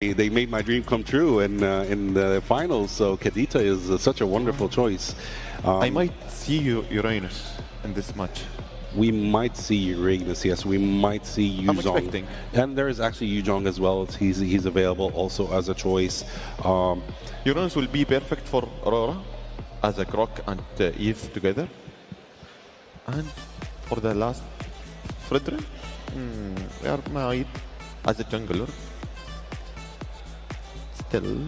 They made my dream come true in the finals. So Kadita is such a wonderful choice. I might see you Uranus in this match. We might see Uranus, yes. We might see Yuzong. I'm expecting. And there is actually Yuzong as well. He's available also as a choice. Uranus will be perfect for Aurora as a Croc and Eve together. And for the last Fredrin, we are might as a jungler. Still,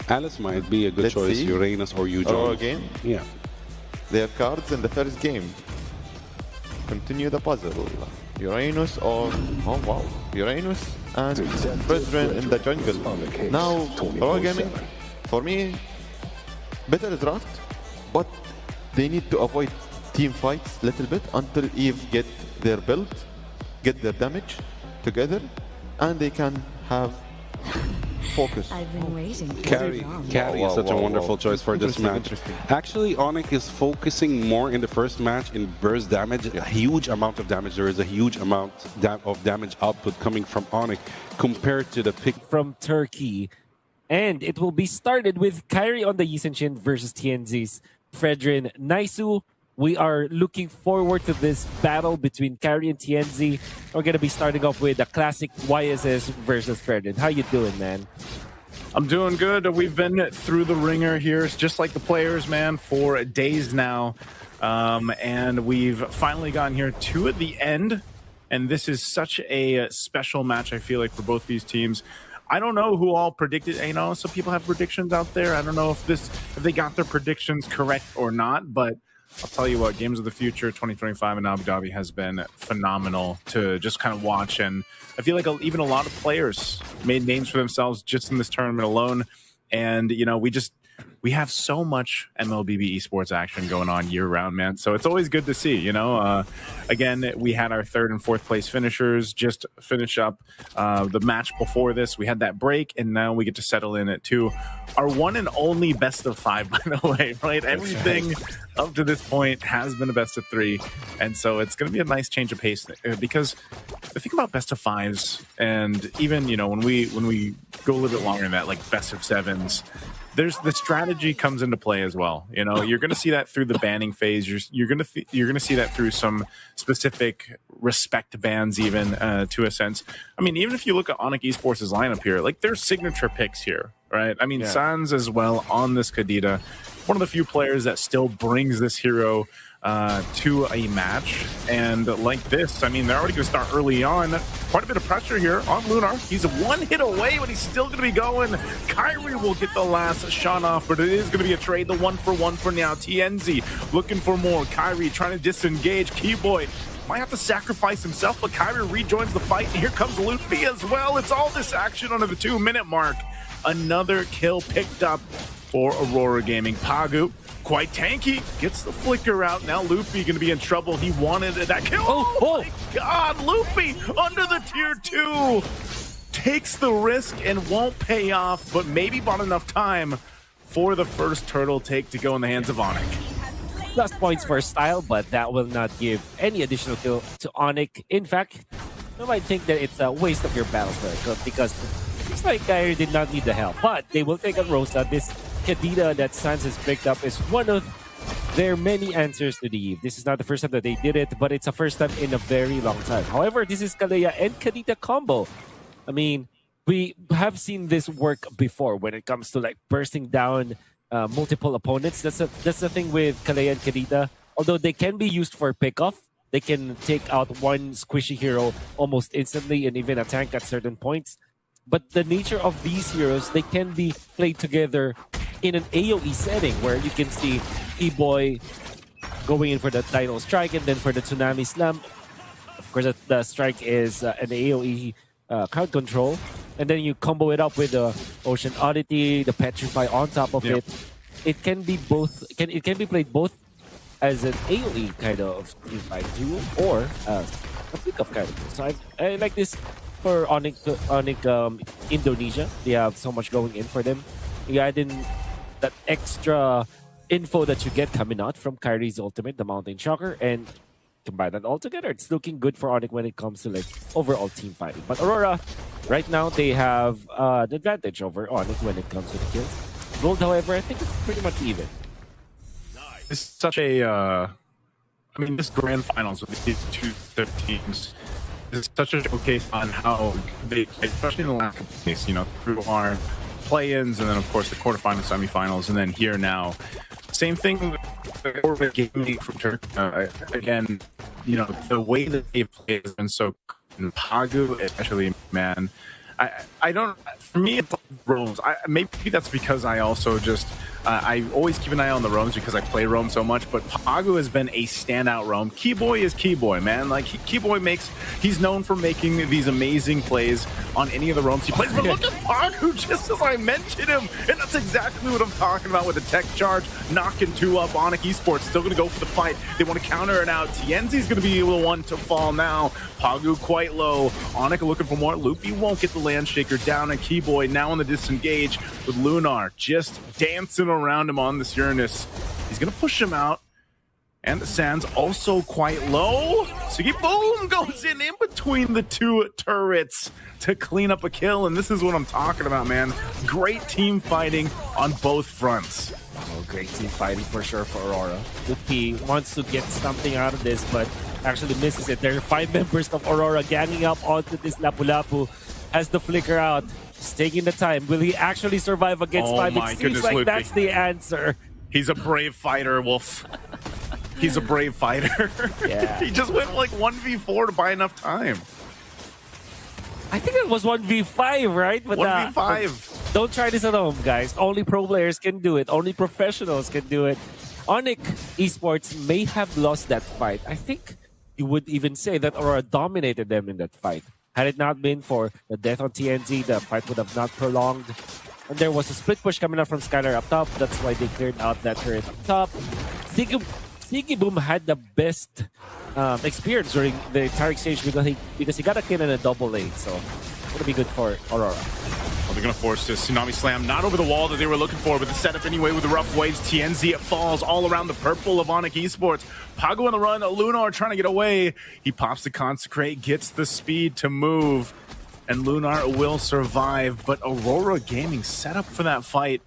Alice might be a good Let's choice. see. Uranus or Yuzong. Aurora again. Yeah. Their cards in the first game. Continue the puzzle. Uranus or oh wow, Uranus and Fredrin in the jungle. Now Aurora Gaming, for me, better draft, but they need to avoid team fights a little bit until Eve get their build, get their damage together, and they can have focus. I've been waiting. Carry is such a wonderful choice for this match. Interesting. Actually, Onic is focusing more in the first match in burst damage. A huge amount of damage. There is a huge amount of damage output coming from Onic compared to the pick from Turkey. And it will be started with Kyrie on the Yisenshin versus TNZ's Fredrin Naisu. We are looking forward to this battle between Kyrie and TNZ. We're going to be starting off with a classic YSS versus Fredrin. How you doing, man? I'm doing good. We've been through the ringer here. It's just like the players, man, for days now. And we've finally gotten here to the end. And this is such a special match, I feel like, for both these teams. I don't know who all predicted, some people have predictions out there. I don't know if they got their predictions correct or not, but I'll tell you what, Games of the Future 2025 in Abu Dhabi has been phenomenal to just kind of watch. And I feel like even a lot of players made names for themselves just in this tournament alone. And, we have so much MLBB esports action going on year round, man. So it's always good to see, Again, we had our third and fourth place finishers just finish up the match before this. We had that break, and now we get to settle in at two. Our one and only best of five, by the way, right? Everything up to this point has been a best of three. And so it's going to be a nice change of pace because I think about best of fives, and even, when we go a little bit longer than that, like best of sevens, there's the strategy comes into play as well. You're going to see that through the banning phase. You're going to see that through some specific respect bans, even to a sense. I mean, even if you look at Onic Esports' lineup here, like there's signature picks here, right? I mean, Sans as well on this Kadita, one of the few players that still brings this hero to a match. And like this, I mean, they're already going to start early on. Quite a bit of pressure here on Lunar. He's one hit away, but he's still going to be going. Kyrie will get the last shot off, but it is going to be a trade, the 1-for-1 for now. TNZ looking for more. Kyrie trying to disengage. Keyboy might have to sacrifice himself, but Kyrie rejoins the fight, and here comes Luffy as well. It's all this action under the 2-minute mark. Another kill picked up for Aurora Gaming. Pagu, quite tanky, gets the flicker out. Now Luffy going to be in trouble. He wanted that kill. Oh my God, Luffy under the tier 2 takes the risk and won't pay off, but maybe bought enough time for the first turtle take to go in the hands of Onic. Plus points for style, but that will not give any additional kill to Onic. In fact, you might think that it's a waste of your battle because it's like Kyrie did not need the help, but they will take a Rosa. This Kadita that Sans has picked up is one of their many answers to the Eve. This is not the first time that they did it, but it's a first time in a very long time. However, this is Kalea and Kadita combo. I mean, we have seen this work before when it comes to like bursting down multiple opponents. That's the thing with Kalea and Kadita. Although they can be used for pickoff, they can take out one squishy hero almost instantly and even a tank at certain points. But the nature of these heroes, they can be played together in an AoE setting where you can see E-Boy going in for the Tidal Strike and then for the Tsunami Slam. Of course, the strike is an AoE crowd control. And then you combo it up with the Ocean Oddity, the Petrify on top of it. It can be both. It can be played both as an AoE kind of fight duo or a pick-up kind of. So I like this for Onic Indonesia. They have so much going in for them. You add in that extra info that you get coming out from Kyrie's ultimate, the Mountain Shocker, and combine that all together, it's looking good for Onic when it comes to like overall team fighting. But Aurora, right now, they have the advantage over Onic when it comes to the kills. Gold, however, I think it's pretty much even. It's such a, I mean, this grand finals with these two teams is such a showcase on how they, especially in the last couple of days, you know, through our play-ins and then, of course, the quarterfinals, semifinals, and then here now. Same thing with the gaming from Turkey. Again, you know, the way that they've played has been so good. And Pagu, especially, man. I don't, for me, it's like roams. Maybe that's because I also just, I always keep an eye on the roams because I play roam so much, but Pagu has been a standout roam. Keyboy is Keyboy, man. Like, Keyboy he's known for making these amazing plays on any of the roams he plays, but look at Pagu, just as I mentioned him, and that's exactly what I'm talking about with the tech charge, knocking 2 up. Onic Esports still going to go for the fight. They want to counter it out. Tienzi's going to be the one to fall now. Pagu quite low. Onic looking for more. Loopy won't get the land shaker down, and Keyboy now on the disengage with Lunar just dancing around him on this Uranus. He's gonna push him out, and the Sands also quite low. Siggy Boom goes in between the 2 turrets to clean up a kill, and this is what I'm talking about, man. Great team fighting on both fronts. Oh, great team fighting for sure for Aurora. Loopy wants to get something out of this, but actually misses it. There are 5 members of Aurora ganging up onto this Lapu-Lapu. Has the flicker out. He's taking the time. Will he actually survive against 5? It seems like Loopy. That's the answer. He's a brave fighter, Wolf. He's a brave fighter. Yeah. He just went like 1v4 to buy enough time. I think it was 1v5, right? But 1v5. Don't try this at home, guys. Only pro players can do it. Only professionals can do it. Onic Esports may have lost that fight. I think you would even say that Aurora dominated them in that fight. Had it not been for the death on TNZ, the fight would have not prolonged. And there was a split push coming up from Skylar up top. That's why they cleared out that turret up top. Siggy Boom had the best experience during the entire exchange because he got a kill in a double lane. So it's going to be good for Aurora. Well, they're going to force this Tsunami Slam, not over the wall that they were looking for, but the setup anyway with the rough waves. TNZ, it falls all around the purple of Onic Esports. Pagu on the run, Lunar trying to get away. He pops the Consecrate, gets the speed to move, and Lunar will survive. But Aurora Gaming set up for that fight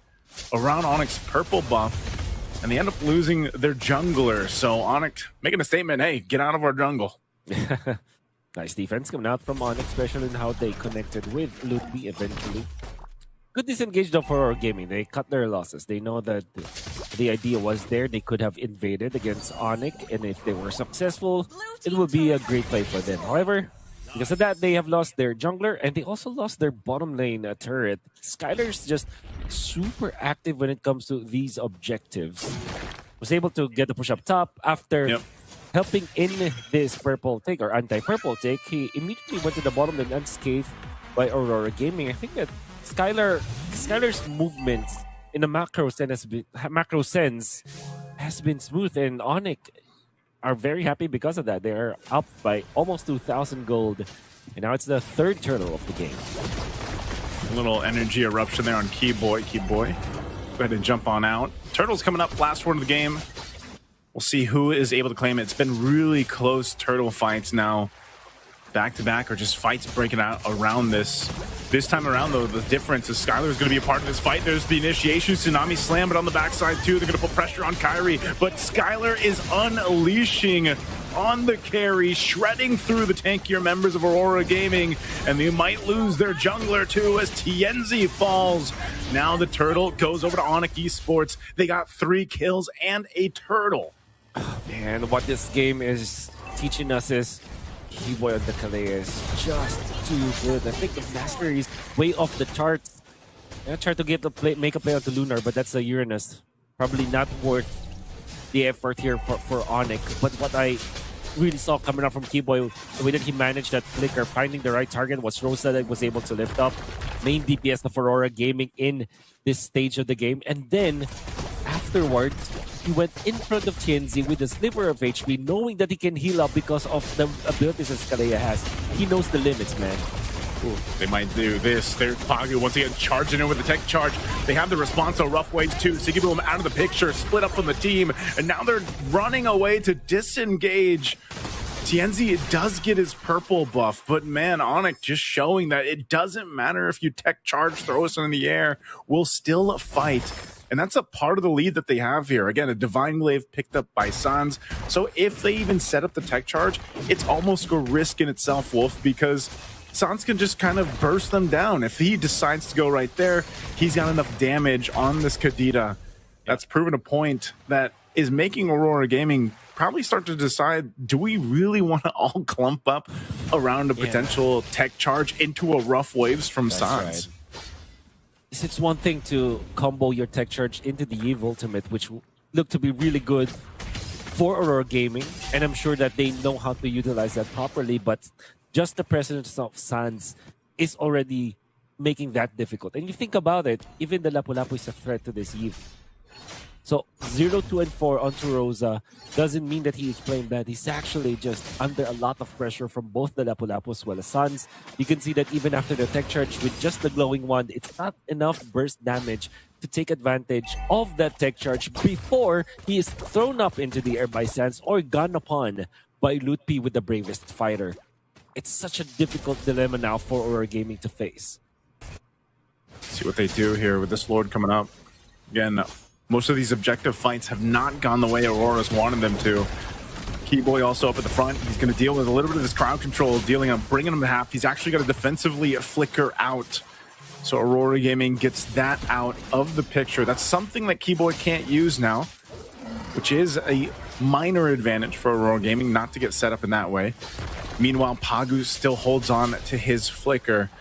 around Onic's purple buff, and they end up losing their jungler. So Onic making a statement, hey, get out of our jungle. Nice defense coming out from Onic, especially in how they connected with Loopy eventually. Good disengage though for Aurora Gaming. They cut their losses. They know that the idea was there. They could have invaded against Onic, and if they were successful, it would be a great play for them. However, because of that, they have lost their jungler, and they also lost their bottom lane turret. Skylar's just super active when it comes to these objectives. Was able to get the push up top after helping in this purple take or anti-purple take. He immediately went to the bottom lane unscathed by Aurora Gaming. I think that Skylar's movements in a macro sense has been smooth, and Onic are very happy because of that. They are up by almost 2,000 gold, and now it's the 3rd turtle of the game. A little energy eruption there on Keyboy. Go ahead and jump on out. Turtle's coming up, last one of the game. We'll see who is able to claim it. It's been really close turtle fights now. Back-to-back or just fights breaking out around this. This time around, though, the difference is Skylar is going to be a part of this fight. There's the initiation, Tsunami Slam, but on the backside, too, they're going to put pressure on Kyrie. But Skylar is unleashing on the carry, shredding through the tankier members of Aurora Gaming, and they might lose their jungler, too, as Tienzi falls. Now the turtle goes over to Onic Esports. They got 3 kills and a turtle. Oh, man, what this game is teaching us is Keyboy on the Calais is just too good. I think the master is way off the charts. I tried to get the play, make a play onto Lunar, but that's a Uranus. Probably not worth the effort here for Onic. But what I really saw coming up from Keyboy, the way that he managed that flicker, finding the right target, was Rosa that was able to lift up. Main DPS of Aurora Gaming in this stage of the game. And then, afterwards, he went in front of TNZ with a sliver of HP, knowing that he can heal up because of the abilities that Skalea has. He knows the limits, man. Ooh, they might do this. There's Pagu once again charging in with the tech charge. They have the response on rough waves too. Siggy Boom out of the picture, split up from the team, and now they're running away to disengage Tienzi does get his purple buff, but man, Onic just showing that it doesn't matter if you tech charge, throw us in the air, we'll still fight. And that's a part of the lead that they have here. Again, a Divine Glaive picked up by Sans. So if they even set up the tech charge, it's almost a risk in itself, Wolf, because Sans can just kind of burst them down. If he decides to go right there, he's got enough damage on this Kadita. That's proven a point that is making Aurora Gaming probably start to decide, do we really want to all clump up around a potential tech charge into a rough waves from Sans? Right. It's one thing to combo your tech charge into the Eve ultimate, which looked to be really good for Aurora Gaming, and I'm sure that they know how to utilize that properly, but just the presence of Sans is already making that difficult. And you think about it, even the Lapu-Lapu is a threat to this Eve. So 0, 2, and 4 onto Rosa doesn't mean that he is playing bad. He's actually just under a lot of pressure from both the Lapu-Lapu as well as Sans. You can see that even after the tech charge with just the glowing wand, it's not enough burst damage to take advantage of that tech charge before he is thrown up into the air by Sans or gone upon by Lutpi with the bravest fighter. It's such a difficult dilemma now for Aurora Gaming to face. See what they do here with this Lord coming up. Again, most of these objective fights have not gone the way Aurora's wanted them to. Keyboy also up at the front. He's going to deal with a little bit of this crowd control, bringing him to half. He's actually got to defensively flicker out. So Aurora Gaming gets that out of the picture. That's something that Keyboy can't use now, which is a minor advantage for Aurora Gaming not to get set up in that way. Meanwhile, Pagu still holds on to his flicker.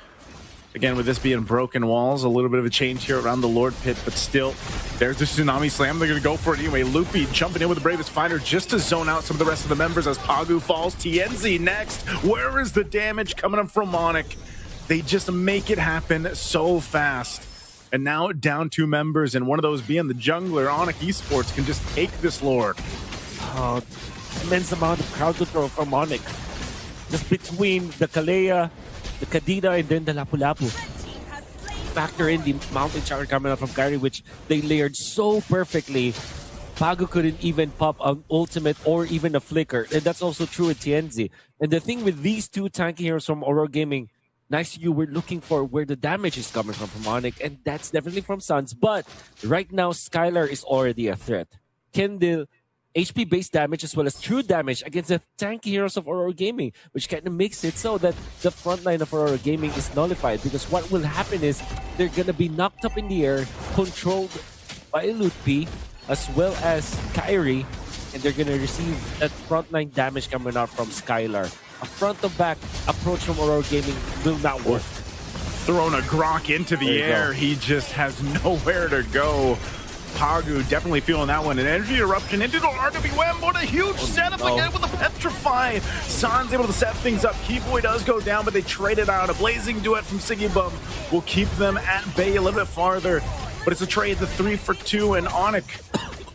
Again, with this being broken walls, a little bit of a change here around the Lord Pit, but still, there's the Tsunami Slam. They're going to go for it anyway. Lupi jumping in with the bravest fighter just to zone out some of the rest of the members as Pagu falls. Tienzi next. Where is the damage coming up from Onic? They just make it happen so fast. And now down 2 members, and one of those being the jungler. Onic Esports can just take this Lord. Oh, immense amount of crowd control from Onic. Just between the Kalea, the Kadita, and then the Lapu-Lapu. Factor in the mountain charge coming out from Kyrie, which they layered so perfectly. Pagu couldn't even pop an ultimate or even a flicker. And that's also true with Tienzi. And the thing with these 2 tanky heroes from Aurora Gaming, nice you were looking for where the damage is coming from Onic, and that's definitely from Sans. But right now, Skylar is already a threat. Can deal HP-based damage as well as true damage against the tanky heroes of Aurora Gaming, which kind of makes it so that the front line of Aurora Gaming is nullified, because what will happen is they're going to be knocked up in the air, controlled by Lutpi as well as Kyrie, and they're going to receive that frontline damage coming out from Skylar. A front-to-back approach from Aurora Gaming will not work. Throwing a Grok into the air. He just has nowhere to go. Pagu definitely feeling that one. An energy eruption into the RWM. What a huge setup again with the Petrify. Sans able to set things up. Keyboy does go down, but they trade it out. A blazing duet from Siggy Bum will keep them at bay a little bit farther. But it's a trade, the 3 for 2, and Onic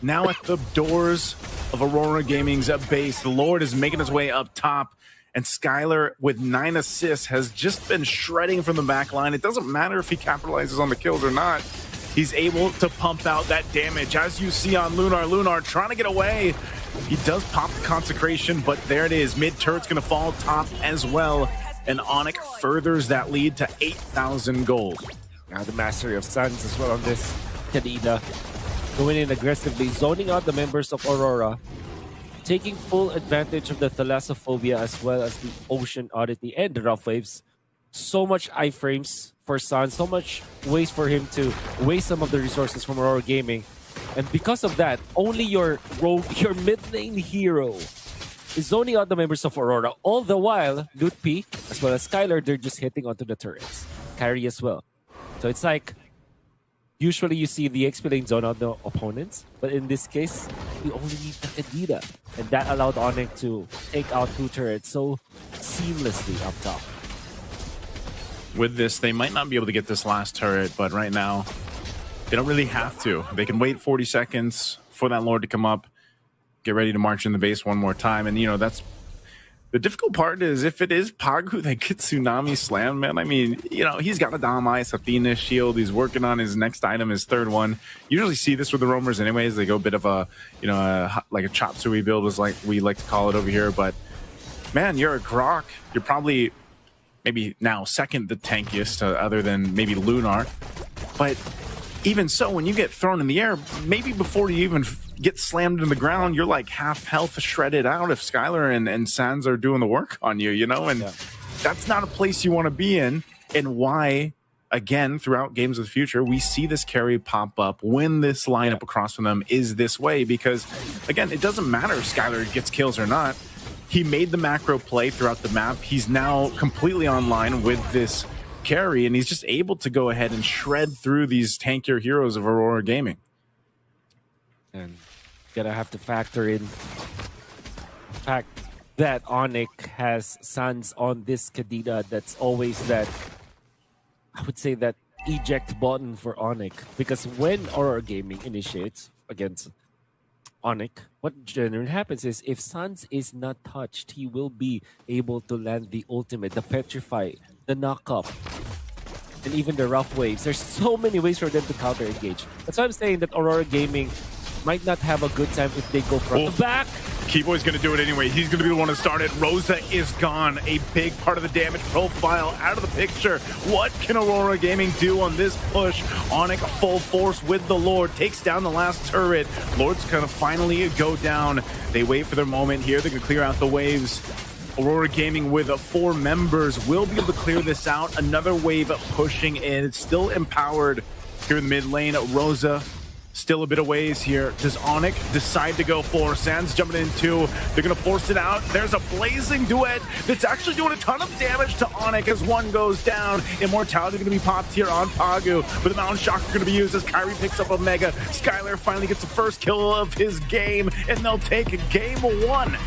now at the doors of Aurora Gaming's base. The Lord is making his way up top. And Skylar, with 9 assists, has just been shredding from the back line. It doesn't matter if he capitalizes on the kills or not. He's able to pump out that damage. As you see on Lunar, Lunar trying to get away. He does pop the Consecration, but there it is. Mid-turret's going to fall top as well. And Onic furthers that lead to 8,000 gold. Now the mastery of Sans as well on this Kadita. Going in aggressively, zoning out the members of Aurora. Taking full advantage of the Thalassophobia as well as the Ocean Oddity and the Rough Waves. So much iframes for Sans, so much ways for him to waste some of the resources from Aurora Gaming. And because of that, only your mid lane hero is zoning out the members of Aurora. All the while, Lutpi as well as Skylar, they're just hitting onto the turrets. Kyrie as well. So it's like, usually you see the XP lane zone out the opponents, but in this case, you only need the Kadita. And that allowed Onic to take out 2 turrets so seamlessly up top. With this, they might not be able to get this last turret, but right now, they don't really have to. They can wait 40 seconds for that Lord to come up, get ready to march in the base one more time. And, you know, that's the difficult part is if it is Pagu that gets Tsunami Slam, man. I mean, you know, he's got a Dom Ice, Athena Shield. He's working on his next item, his 3rd one. Usually see this with the roamers anyways. They go a bit of a, you know, like a chop suey build is like we like to call it over here. But man, you're a Grok. You're probably maybe now second the tankiest, other than maybe Lunar. But even so, when you get thrown in the air, maybe before you even get slammed into the ground, you're like half health shredded out if Skylar and Sans are doing the work on you, you know? And that's not a place you want to be in. And why, again, throughout Games of the Future, we see this carry pop up when this lineup across from them is this way. Because, again, it doesn't matter if Skylar gets kills or not. He made the macro play throughout the map. He's now completely online with this carry, and he's just able to go ahead and shred through these tankier heroes of Aurora Gaming. And gotta have to factor in the fact that Onic has Sans on this Kadena. That's always that, I would say, that eject button for Onic. Because when Aurora Gaming initiates against Onic, what generally happens is if Sans is not touched, he will be able to land the ultimate, the petrify, the knock-up, and even the rough waves. There's so many ways for them to counter-engage. That's why I'm saying that Aurora Gaming might not have a good time if they go front to back. Keyboy's going to do it anyway. He's going to be the one to start it. Rosa is gone. A big part of the damage profile out of the picture. What can Aurora Gaming do on this push? Onic full force with the Lord. Takes down the last turret. Lord's going to finally go down. They wait for their moment here. They're going to clear out the waves. Aurora Gaming with 4 members will be able to clear this out. Another wave pushing in. It's still empowered here in the mid lane. Rosa still a bit of ways here. Does Onic decide to go for Sans jumping in too? They're going to force it out. There's a blazing duet that's actually doing a ton of damage to Onic as one goes down. Immortality going to be popped here on Pagu, but the Mountain Shocker going to be used as Kyrie picks up Omega. Skylar finally gets the first kill of his game, and they'll take game 1.